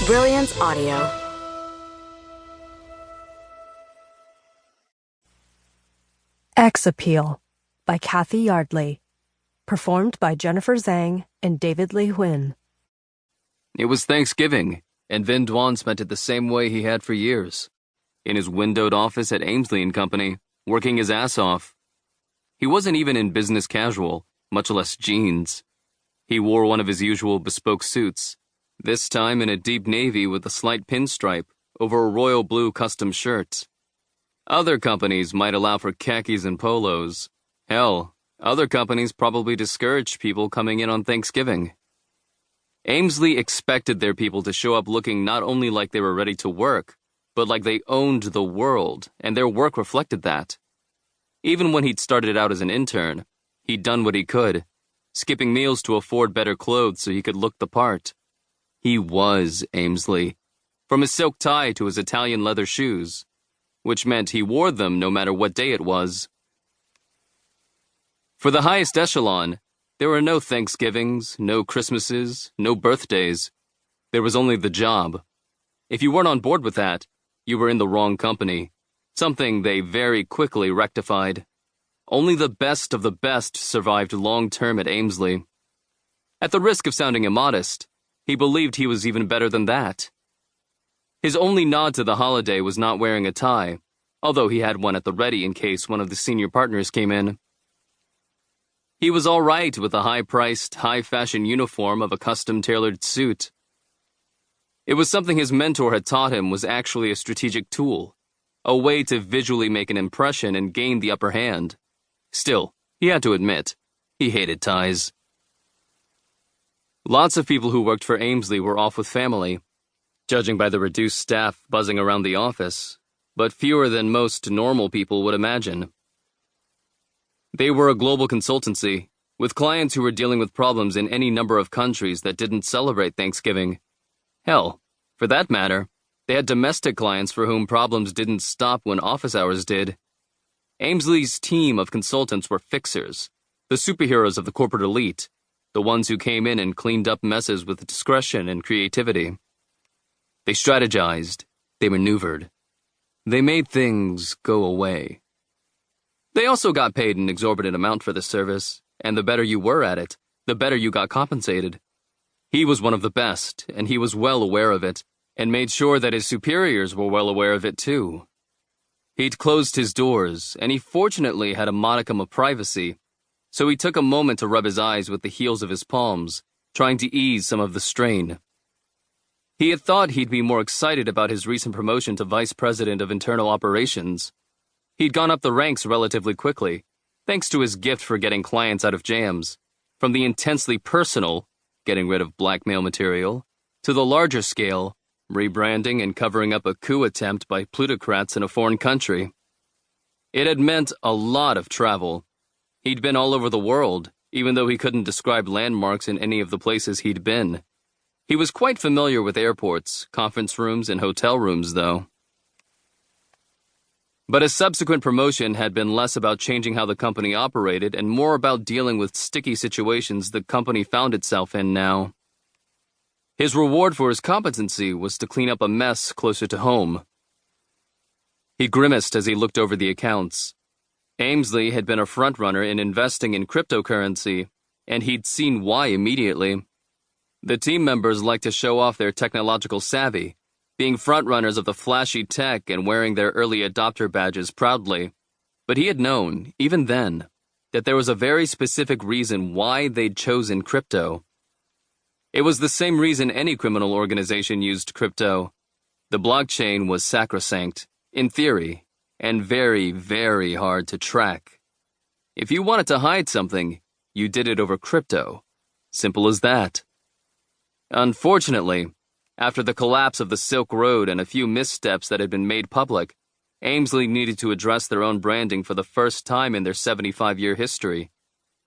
Brilliance Audio. X-Appeal by Cathy Yardley. Performed by Jennifer Zhang and David Lee Huynh. It was Thanksgiving, and Vinh Doan spent it the same way he had for years. In his windowed office at Amesley & Company, working his ass off. He wasn't even in business casual, much less jeans. He wore one of his usual bespoke suits, this time in a deep navy with a slight pinstripe over a royal blue custom shirt. Other companies might allow for khakis and polos. Hell, other companies probably discouraged people coming in on Thanksgiving. Amesley expected their people to show up looking not only like they were ready to work, but like they owned the world, and their work reflected that. Even when he'd started out as an intern, he'd done what he could, skipping meals to afford better clothes so he could look the part. He was Amesley, from his silk tie to his Italian leather shoes, which meant he wore them no matter what day it was. For the highest echelon, there were no Thanksgivings, no Christmases, no birthdays. There was only the job. If you weren't on board with that, you were in the wrong company, something they very quickly rectified. Only the best of the best survived long-term at Amesley. At the risk of sounding immodest, he believed he was even better than that. His only nod to the holiday was not wearing a tie, although he had one at the ready in case one of the senior partners came in. He was all right with the high-priced, high-fashion uniform of a custom-tailored suit. It was something his mentor had taught him was actually a strategic tool, a way to visually make an impression and gain the upper hand. Still, he had to admit, he hated ties. Lots of people who worked for Amesley were off with family, judging by the reduced staff buzzing around the office, but fewer than most normal people would imagine. They were a global consultancy, with clients who were dealing with problems in any number of countries that didn't celebrate Thanksgiving. Hell, for that matter, they had domestic clients for whom problems didn't stop when office hours did. Amesley's team of consultants were fixers, the superheroes of the corporate elite, the ones who came in and cleaned up messes with discretion and creativity. They strategized, they maneuvered, they made things go away. They also got paid an exorbitant amount for this service, and the better you were at it, the better you got compensated. He was one of the best, and he was well aware of it, and made sure that his superiors were well aware of it too. He'd closed his doors, and he fortunately had a modicum of privacy, so he took a moment to rub his eyes with the heels of his palms, trying to ease some of the strain. He had thought he'd be more excited about his recent promotion to Vice President of Internal Operations. He'd gone up the ranks relatively quickly, thanks to his gift for getting clients out of jams, from the intensely personal, getting rid of blackmail material, to the larger scale, rebranding and covering up a coup attempt by plutocrats in a foreign country. It had meant a lot of travel. He'd been all over the world, even though he couldn't describe landmarks in any of the places he'd been. He was quite familiar with airports, conference rooms, and hotel rooms, though. But his subsequent promotion had been less about changing how the company operated and more about dealing with sticky situations the company found itself in now. His reward for his competency was to clean up a mess closer to home. He grimaced as he looked over the accounts. Amesley had been a frontrunner in investing in cryptocurrency, and he'd seen why immediately. The team members liked to show off their technological savvy, being frontrunners of the flashy tech and wearing their early adopter badges proudly. But he had known, even then, that there was a very specific reason why they'd chosen crypto. It was the same reason any criminal organization used crypto. The blockchain was sacrosanct, in theory, and very, very hard to track. If you wanted to hide something, you did it over crypto. Simple as that. Unfortunately, after the collapse of the Silk Road and a few missteps that had been made public, Amesley needed to address their own branding for the first time in their 75-year history.